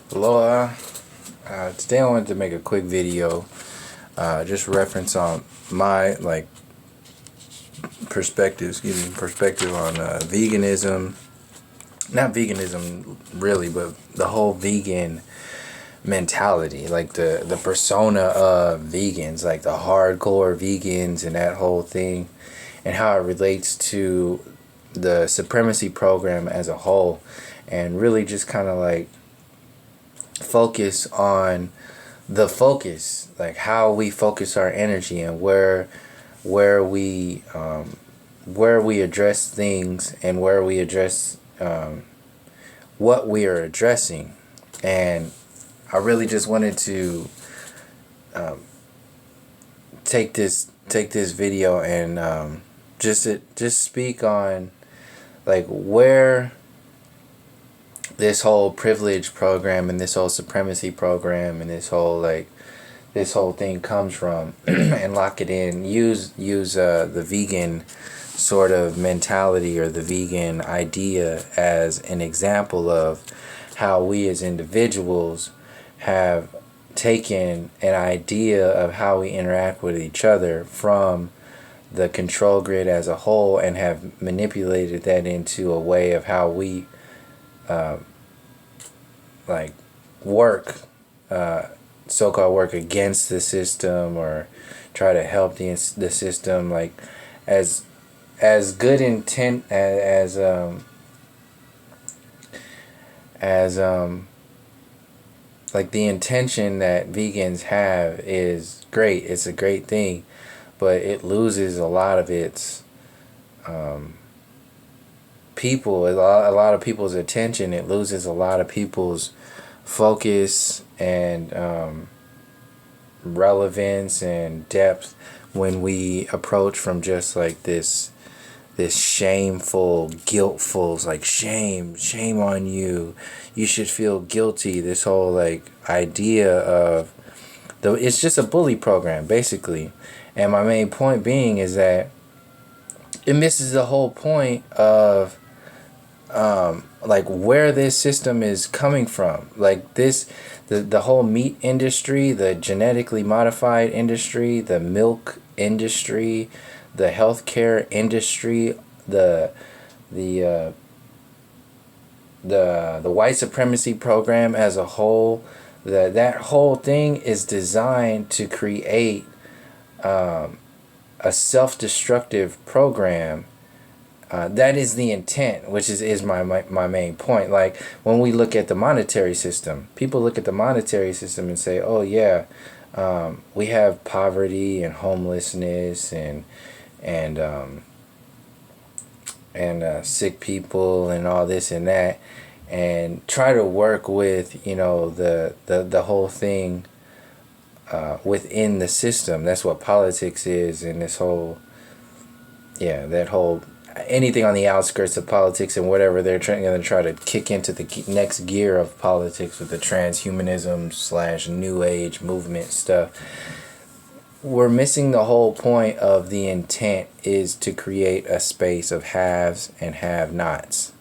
Hello, today I wanted to make a quick video, just reference on my perspective on veganism. Not veganism really, but the whole vegan mentality, like the persona of vegans, like the hardcore vegans and that whole thing, and how it relates to the Supremecy program as a whole, and really just kind of like focus on the focus, like how we focus our energy and where we address things and where we address what we are addressing. And I really just wanted to take this video and just speak on like where this whole privilege program and this whole supremacy program and this whole thing comes from, and lock it in. Use the vegan sort of mentality or the vegan idea as an example of how we as individuals have taken an idea of how we interact with each other from the control grid as a whole and have manipulated that into a way of how we work, so-called work against the system or try to help the system, like as good intent as like the intention that vegans have is great. It's a great thing, but it loses a lot of its people, a lot of people's attention. It loses a lot of people's focus and relevance and depth when we approach from just like this shameful, guiltful, like shame on you, you should feel guilty. This whole like idea of it's just a bully program basically. And my main point being is that it misses the whole point of like where this system is coming from. Like the whole meat industry, the genetically modified industry, the milk industry, the healthcare industry, the white supremacy program as a whole, that whole thing is designed to create a self-destructive program. That is the intent, which is my main point. Like when we look at the monetary system, people look at the monetary system and say, oh yeah, we have poverty and homelessness and sick people and all this and that, and try to work with the whole thing within the system. That's what politics is, and this whole that whole anything on the outskirts of politics and whatever they're going to try to kick into the next gear of politics with the transhumanism / new age movement stuff. We're missing the whole point of the intent is to create a space of haves and have-nots.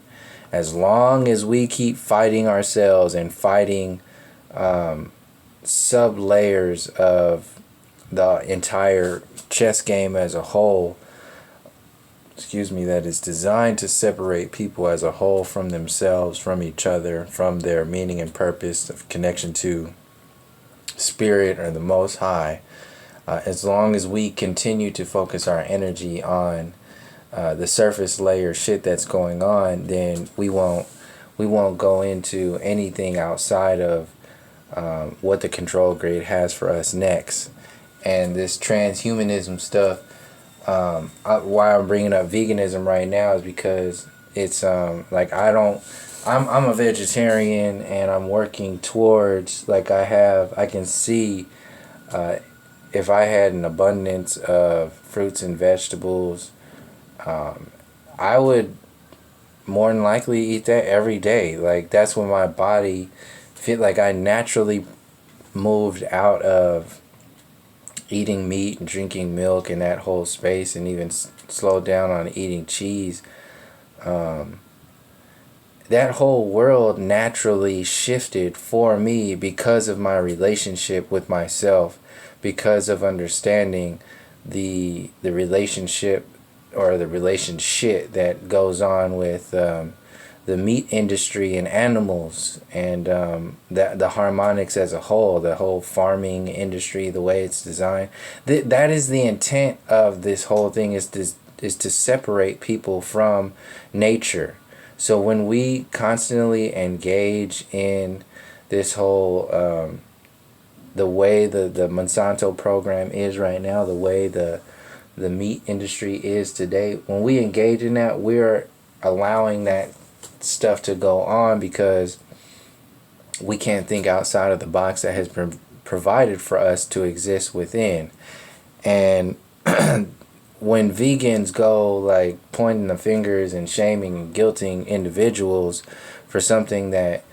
As long as we keep fighting ourselves and fighting sub layers of the entire chess game as a whole, that is designed to separate people as a whole from themselves, from each other, from their meaning and purpose of connection to spirit or the Most High. As long as we continue to focus our energy on the surface layer shit that's going on, then we won't go into anything outside of what the control grid has for us next. And this transhumanism stuff, why I'm bringing up veganism right now is because it's like I'm a vegetarian and I'm working towards, like I can see if I had an abundance of fruits and vegetables, I would more than likely eat that every day. Like that's when my body feel like I naturally moved out of eating meat and drinking milk in that whole space, and even slowed down on eating cheese. that whole world naturally shifted for me because of my relationship with myself, because of understanding the relationship or the relationship that goes on with the meat industry and animals, and the harmonics as a whole, the whole farming industry, the way it's designed. That is the intent of this whole thing, is to separate people from nature. So when we constantly engage in this whole the way the Monsanto program is right now, the way the meat industry is today, when we engage in that, we're allowing that stuff to go on because we can't think outside of the box that has been provided for us to exist within. And when vegans go like pointing the fingers and shaming and guilting individuals for something that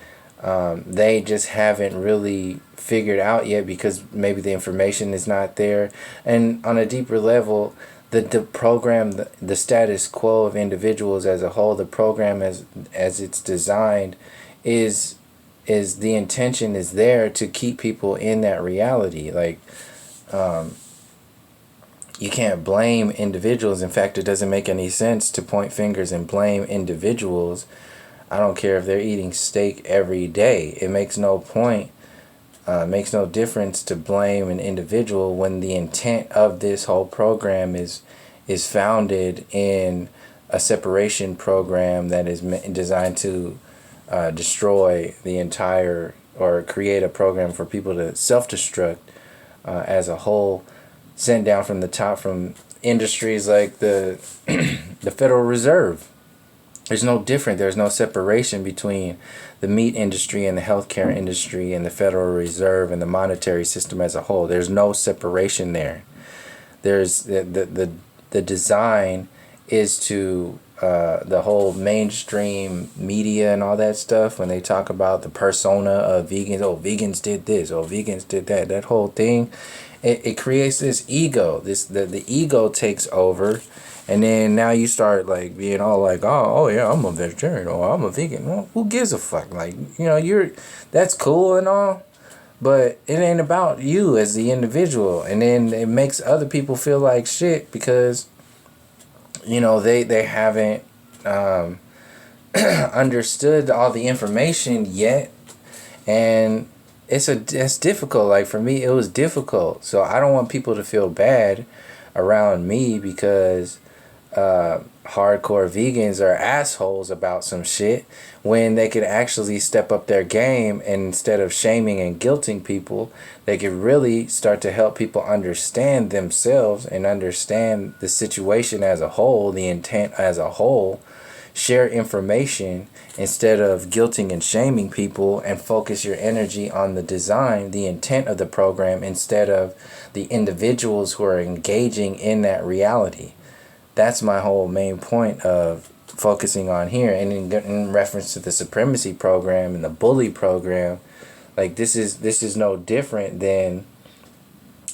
they just haven't really figured out yet because maybe the information is not there, and on a deeper level, the program, the status quo of individuals as a whole, the program as it's designed, is the intention is there to keep people in that reality. Like, you can't blame individuals. In fact, it doesn't make any sense to point fingers and blame individuals. I don't care if they're eating steak every day. It makes no point. Makes no difference to blame an individual when the intent of this whole program is founded in a separation program that is designed to destroy the entire, or create a program for people to self-destruct as a whole, sent down from the top from industries like the the Federal Reserve. There's no different. There's no separation between the meat industry and the healthcare industry and the Federal Reserve and the monetary system as a whole. There's no separation there. There's the design is to the whole mainstream media and all that stuff, when they talk about the persona of vegans. Oh, vegans did this. Oh, vegans did that. That whole thing, it creates this ego. The ego takes over. And then now you start like being all like, oh yeah, I'm a vegetarian, or I'm a vegan. Well, who gives a fuck? Like, that's cool and all, but it ain't about you as the individual. And then it makes other people feel like shit because, they haven't understood all the information yet, and it's difficult. Like, for me, it was difficult. So I don't want people to feel bad around me because hardcore vegans are assholes about some shit, when they could actually step up their game, and instead of shaming and guilting people, they could really start to help people understand themselves and understand the situation as a whole, the intent as a whole, share information instead of guilting and shaming people, and focus your energy on the design, the intent of the program, instead of the individuals who are engaging in that reality. That's my whole main point of focusing on here. And in reference to the Supremecy program and the bully program, like, this is no different than,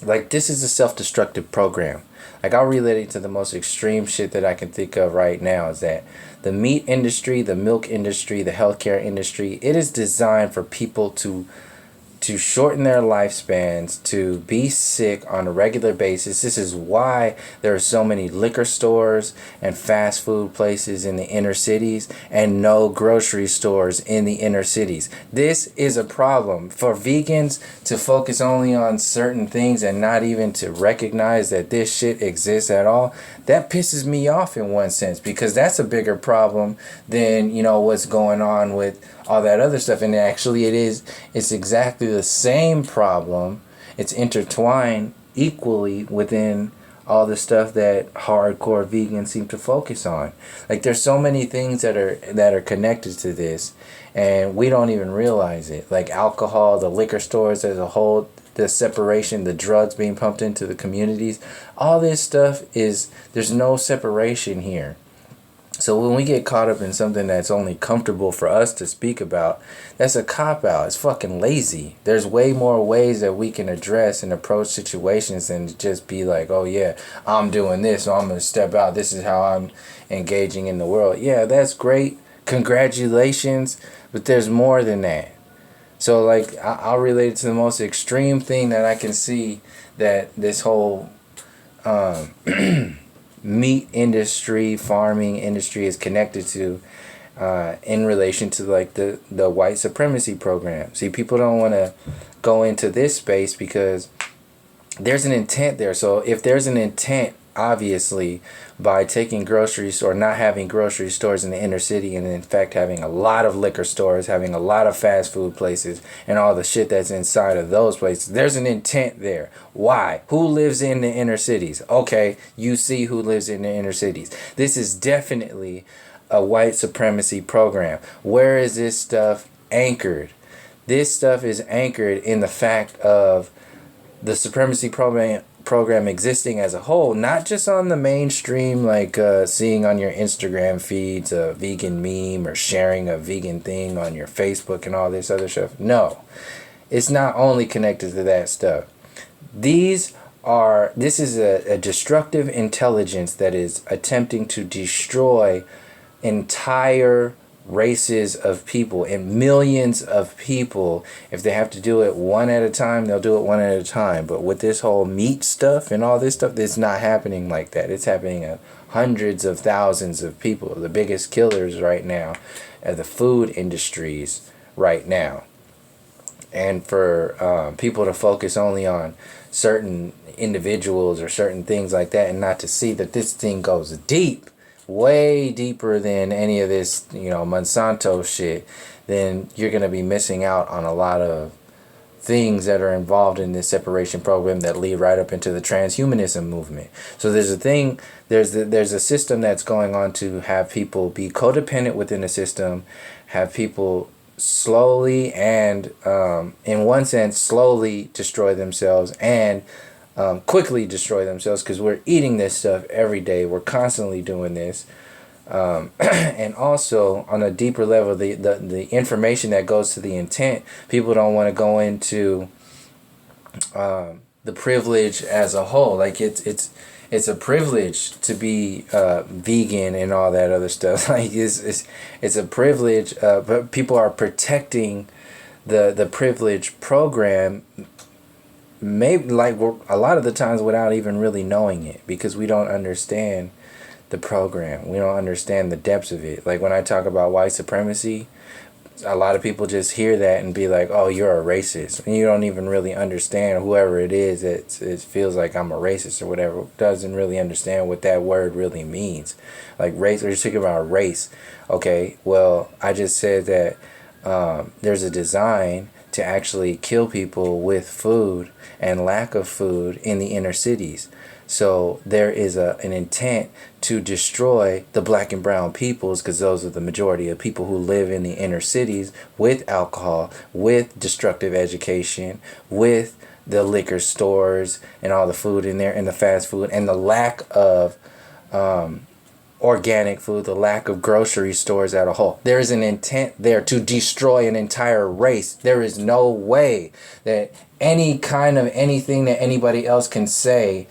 like, this is a self-destructive program. Like, I'll relate it to the most extreme shit that I can think of right now, is that the meat industry, the milk industry, the healthcare industry, it is designed for people to shorten their lifespans, to be sick on a regular basis. This is why there are so many liquor stores and fast food places in the inner cities and no grocery stores in the inner cities. This is a problem. For vegans to focus only on certain things and not even to recognize that this shit exists at all, that pisses me off in one sense, because that's a bigger problem than, what's going on with all that other stuff. And actually it's exactly the same problem. It's intertwined equally within all the stuff that hardcore vegans seem to focus on. Like, there's so many things that are connected to this, and we don't even realize it. Like alcohol, the liquor stores as a whole, the separation, the drugs being pumped into the communities, all this stuff there's no separation here. So when we get caught up in something that's only comfortable for us to speak about, that's a cop-out. It's fucking lazy. There's way more ways that we can address and approach situations than to just be like, oh yeah, I'm doing this, so I'm going to step out. This is how I'm engaging in the world. Yeah, that's great congratulations, but there's more than that. So like I'll relate it to the most extreme thing that I can see that this whole meat industry, farming industry is connected to, in relation to like the white supremacy program. See, people don't want to go into this space because there's an intent there. So if there's an intent, obviously, by taking groceries or not having grocery stores in the inner city, and in fact having a lot of liquor stores, having a lot of fast food places, and all the shit that's inside of those places, there's an intent there. Why? Who lives in the inner cities? Okay, you see who lives in the inner cities. This is definitely a white supremacy program. Where is this stuff anchored? This stuff is anchored in the fact of the supremacy program existing as a whole, not just on the mainstream, like seeing on your Instagram feeds a vegan meme or sharing a vegan thing on your Facebook and all this other stuff. No, it's not only connected to that stuff. This is a destructive intelligence that is attempting to destroy entire races of people and millions of people. If they have to do it one at a time, they'll do it one at a time. But with this whole meat stuff and all this stuff, it's not happening like that. It's happening at hundreds of thousands of people. The biggest killers right now are the food industries right now. And for people to focus only on certain individuals or certain things like that, and not to see that this thing goes deep, way deeper than any of this, Monsanto shit, then you're going to be missing out on a lot of things that are involved in this separation program that lead right up into the transhumanism movement. So there's a system that's going on to have people be codependent within the system, have people slowly and in one sense slowly destroy themselves, and quickly destroy themselves, because we're eating this stuff every day. We're constantly doing this. And also on a deeper level, the information that goes to the intent, people don't want to go into the privilege as a whole. Like it's a privilege to be vegan and all that other stuff. Like it's a privilege, but people are protecting the privilege program, maybe like a lot of the times without even really knowing it, because we don't understand the program. We don't understand the depths of it. Like when I talk about white supremacy, a lot of people just hear that and be like, oh, you're a racist. And you don't even really understand, whoever it is, it feels like I'm a racist or whatever, doesn't really understand what that word really means. Like race, we're just talking about race. Okay, well, I just said that there's a design to actually kill people with food and lack of food in the inner cities. So there is an intent to destroy the black and brown peoples, because those are the majority of people who live in the inner cities, with alcohol, with destructive education, with the liquor stores and all the food in there and the fast food and the lack of organic food, the lack of grocery stores as a whole. There is an intent there to destroy an entire race. There is no way that any kind of anything that anybody else can say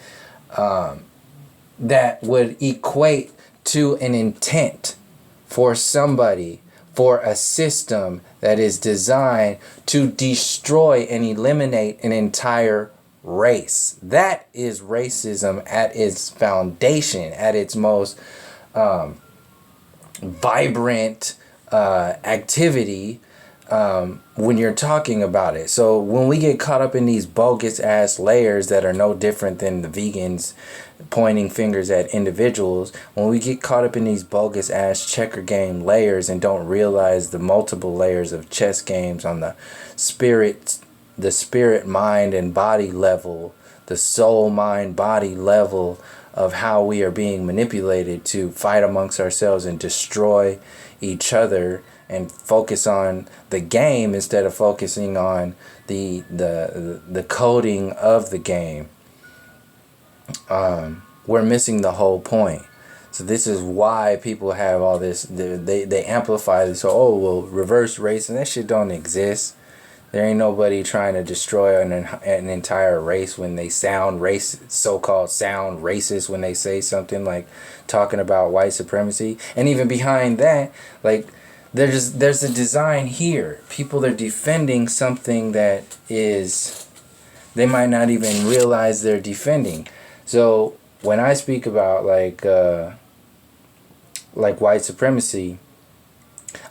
that would equate to an intent for somebody, for a system that is designed to destroy and eliminate an entire race. That is racism at its foundation, at its most vibrant activity when you're talking about it. So when we get caught up in these bogus ass layers that are no different than the vegans pointing fingers at individuals, when we get caught up in these bogus ass checker game layers and don't realize the multiple layers of chess games on the spirit, mind and body level, the soul, mind, body level of how we are being manipulated to fight amongst ourselves and destroy each other, and focus on the game instead of focusing on the coding of the game, we're missing the whole point. So this is why people have all this, they amplify this, so, oh, well, reverse race, and that shit don't exist. There ain't nobody trying to destroy an entire race when they sound so-called sound racist when they say something like talking about white supremacy. And even behind that, like, there's a design here. People are defending something that is, they might not even realize they're defending. So when I speak about like white supremacy,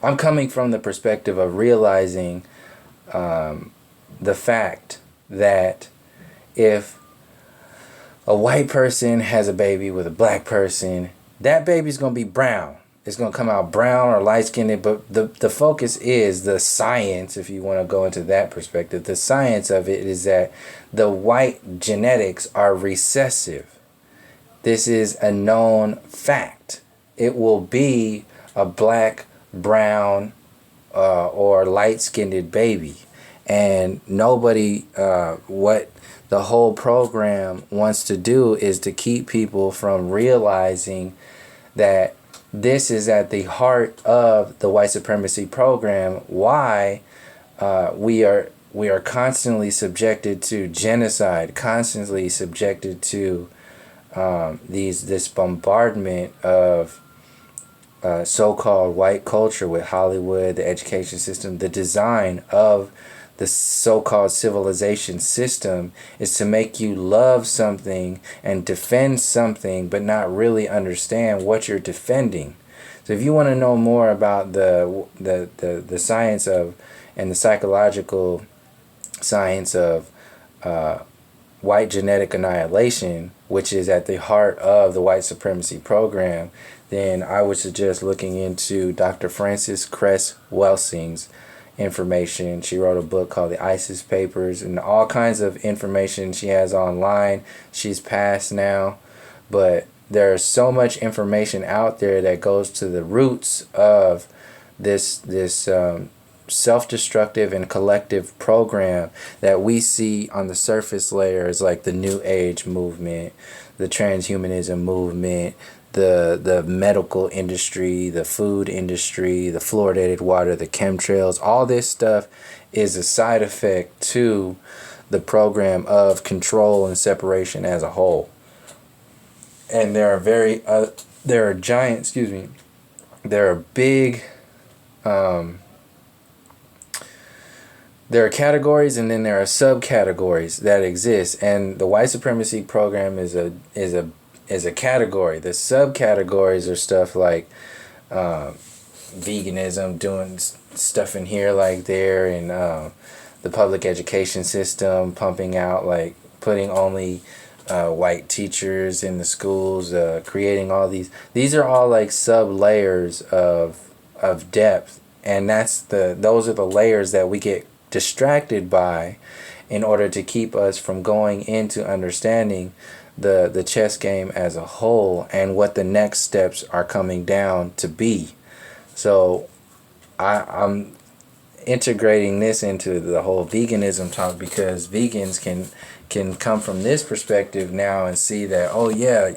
I'm coming from the perspective of realizing the fact that if a white person has a baby with a black person, that baby's going to be brown. It's going to come out brown or light-skinned, but the focus is the science, if you want to go into that perspective. The science of it is that the white genetics are recessive. This is a known fact. It will be a black, brown, or light-skinned baby. And nobody, what the whole program wants to do is to keep people from realizing that this is at the heart of the white supremacy program. Why we are constantly subjected to genocide, constantly subjected to this bombardment of so-called white culture with Hollywood, the education system. The design of the so-called civilization system is to make you love something and defend something, but not really understand what you're defending. So if you want to know more about the science of, and the psychological science of white genetic annihilation, which is at the heart of the white supremacy program, then I would suggest looking into Dr. Frances Cress Welsing's information. She wrote a book called The ISIS Papers, and all kinds of information she has online. She's passed now, but there's so much information out there that goes to the roots of this self-destructive and collective program that we see on the surface layers, like the New Age movement, the Transhumanism movement, the medical industry, the food industry, the fluoridated water, the chemtrails. All this stuff is a side effect to the program of control and separation as a whole. And there are big there are categories, and then there are subcategories that exist, and the white supremacy program is a category. The subcategories are stuff like veganism, doing stuff in here like there, and the public education system pumping out, like putting only white teachers in the schools, creating all these are all like sub layers of depth, and those are the layers that we get distracted by in order to keep us from going into understanding the chess game as a whole and what the next steps are coming down to be. So I'm integrating this into the whole veganism talk, because vegans can come from this perspective now and see that, oh yeah,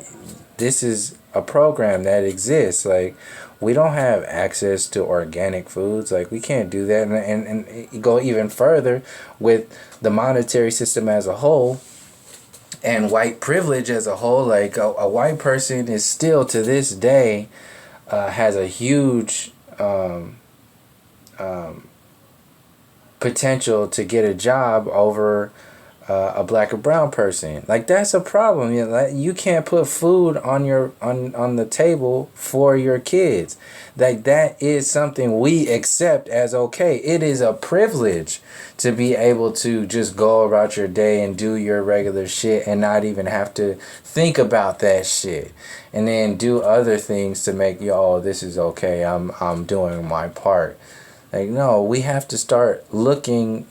this is a program that exists. Like, we don't have access to organic foods. Like, we can't do that. And go even further with the monetary system as a whole and white privilege as a whole. Like, a white person is still to this day has a huge potential to get a job over a black or brown person. Like, that's a problem. You can't put food on the table for your kids. Like, that is something we accept as okay. It is a privilege to be able to just go about your day and do your regular shit and not even have to think about that shit, and then do other things to make you, oh, this is okay, I'm doing my part. Like, no, we have to start looking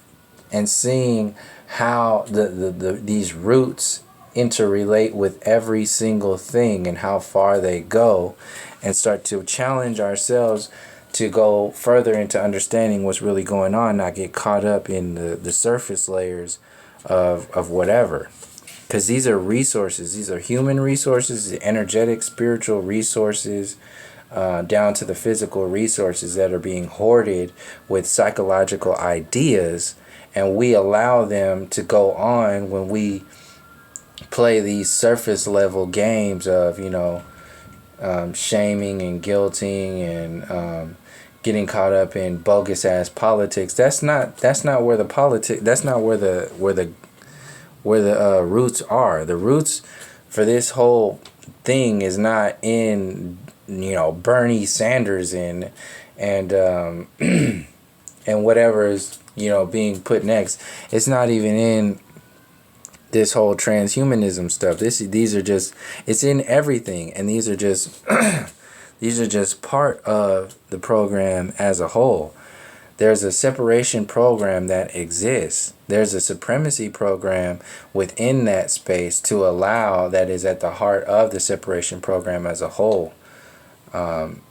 and seeing how these roots interrelate with every single thing and how far they go, and start to challenge ourselves to go further into understanding what's really going on, not get caught up in the surface layers of whatever. Because these are resources. These are human resources, energetic, spiritual resources, down to the physical resources that are being hoarded with psychological ideas. And we allow them to go on when we play these surface level games of, shaming and guilting and getting caught up in bogus ass politics. That's not where the politic. That's not where the roots are. The roots for this whole thing is not in, Bernie Sanders and and whatever is, being put next. It's not even in this whole transhumanism stuff. These are just, it's in everything, and these are just these are just part of the program as a whole. There's a separation program that exists. There's a supremacy program within that space to allow, that is at the heart of the separation program as a whole. And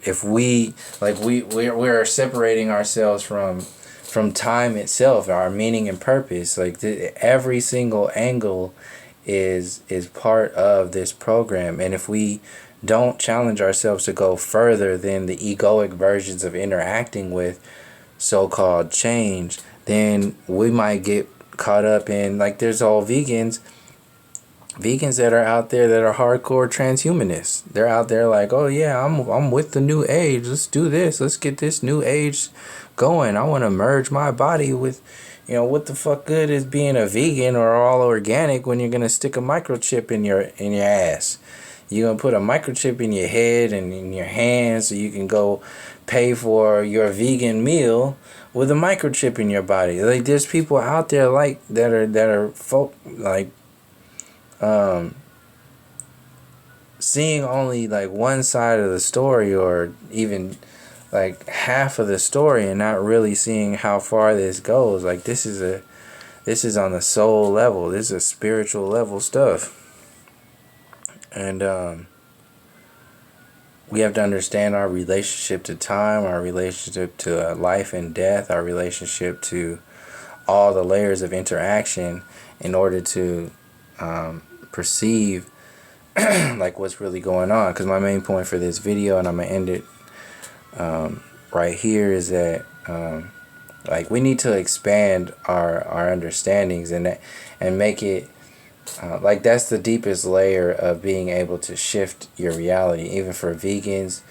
if we're separating ourselves from time itself, our meaning and purpose, every single angle is part of this program. And if we don't challenge ourselves to go further than the egoic versions of interacting with so-called change, then we might get caught up in, there's all vegans that are out there that are hardcore transhumanists. They're out there like, oh yeah, I'm with the new age. Let's do this. Let's get this new age going. I want to merge my body with, what the fuck good is being a vegan or all organic when you're gonna stick a microchip in your ass? You're gonna put a microchip in your head and in your hands so you can go pay for your vegan meal with a microchip in your body. There's people out there that are folk seeing only one side of the story, or even half of the story, and not really seeing how far this goes. This is on the soul level. This is spiritual level stuff. And we have to understand our relationship to time, our relationship to life and death, our relationship to all the layers of interaction in order to perceive what's really going on. Because my main point for this video, and I'm gonna end it right here, is that we need to expand our understandings and make it that's the deepest layer of being able to shift your reality. Even for vegans,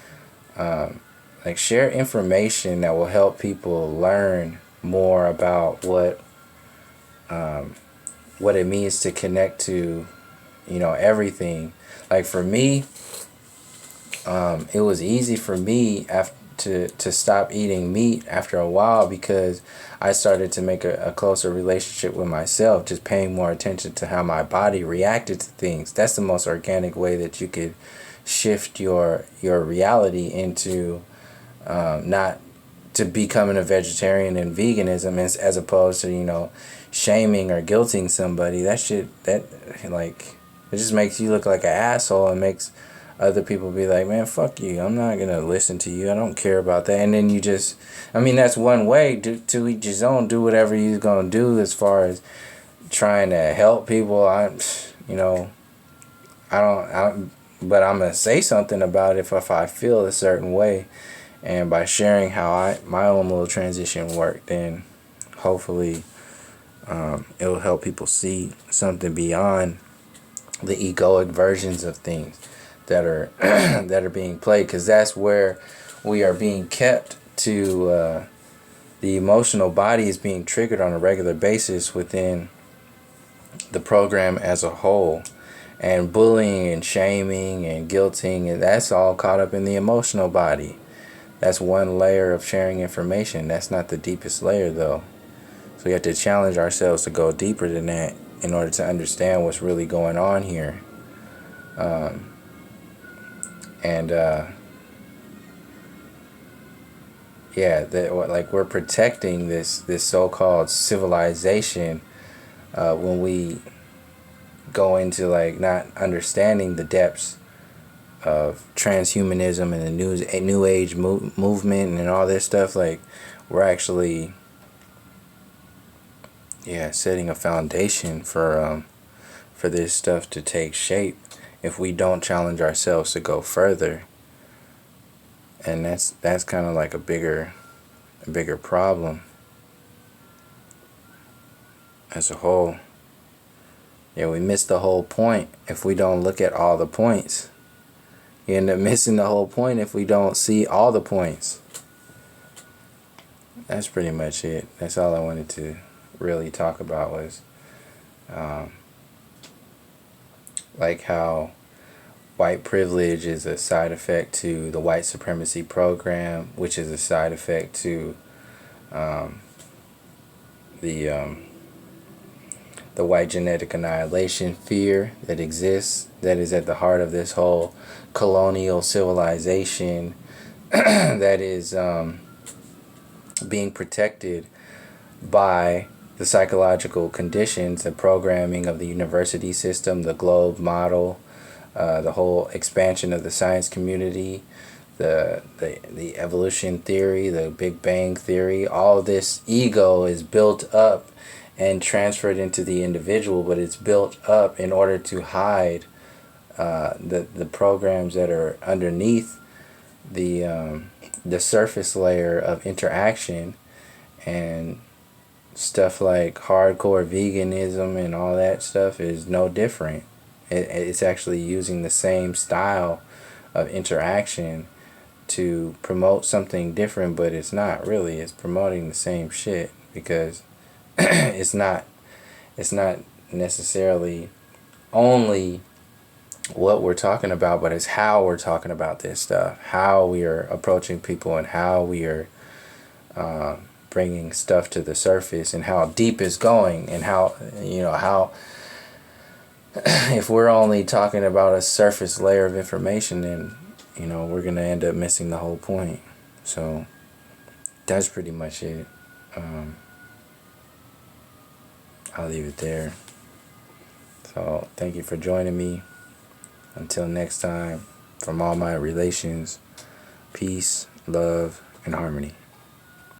share information that will help people learn more about what it means to connect to everything. For me, it was easy for me to stop eating meat after a while, because I started to make a closer relationship with myself, just paying more attention to how my body reacted to things. That's the most organic way that you could shift your reality into not to becoming a vegetarian and veganism, as opposed to shaming or guilting somebody. That shit, it just makes you look like an asshole, and makes other people be like, man, fuck you. I'm not going to listen to you. I don't care about that. And then you just, that's one way. To each his own. Do whatever you're going to do as far as trying to help people. But I'm going to say something about it if I feel a certain way. And by sharing how my own little transition worked, then hopefully it will help people see something beyond the egoic versions of things that are that are being played, because that's where we are being kept to. The emotional body is being triggered on a regular basis within the program as a whole, and bullying and shaming and guilting, and that's all caught up in the emotional body. That's one layer of sharing information. That's not the deepest layer, though. So we have to challenge ourselves to go deeper than that in order to understand what's really going on here. We're protecting this so-called civilization when we go into not understanding the depths of transhumanism and the new age movement and all this stuff. We're actually setting a foundation for this stuff to take shape if we don't challenge ourselves to go further. And that's kind of a bigger problem as a whole. We miss the whole point if we don't look at all the points. You end up missing the whole point if we don't see all the points. That's pretty much it. That's all I wanted to really talk about was like how white privilege is a side effect to the white supremacy program, which is a side effect to the white genetic annihilation fear that exists, that is at the heart of this whole colonial civilization that is being protected by the psychological conditions, the programming of the university system, the globe model, the whole expansion of the science community, the evolution theory, the Big Bang theory. All this ego is built up and transferred into the individual, but it's built up in order to hide the programs that are underneath the surface layer of interaction, and stuff like hardcore veganism and all that stuff is no different. It's actually using the same style of interaction to promote something different, but it's not really. It's promoting the same shit because it's not necessarily only what we're talking about, but it's how we're talking about this stuff, how we are approaching people, and how we are bringing stuff to the surface, and how deep it's going, and how if we're only talking about a surface layer of information, then we're gonna end up missing the whole point. So that's pretty much it. I'll leave it there. So thank you for joining me. Until next time, from all my relations, peace, love, and harmony.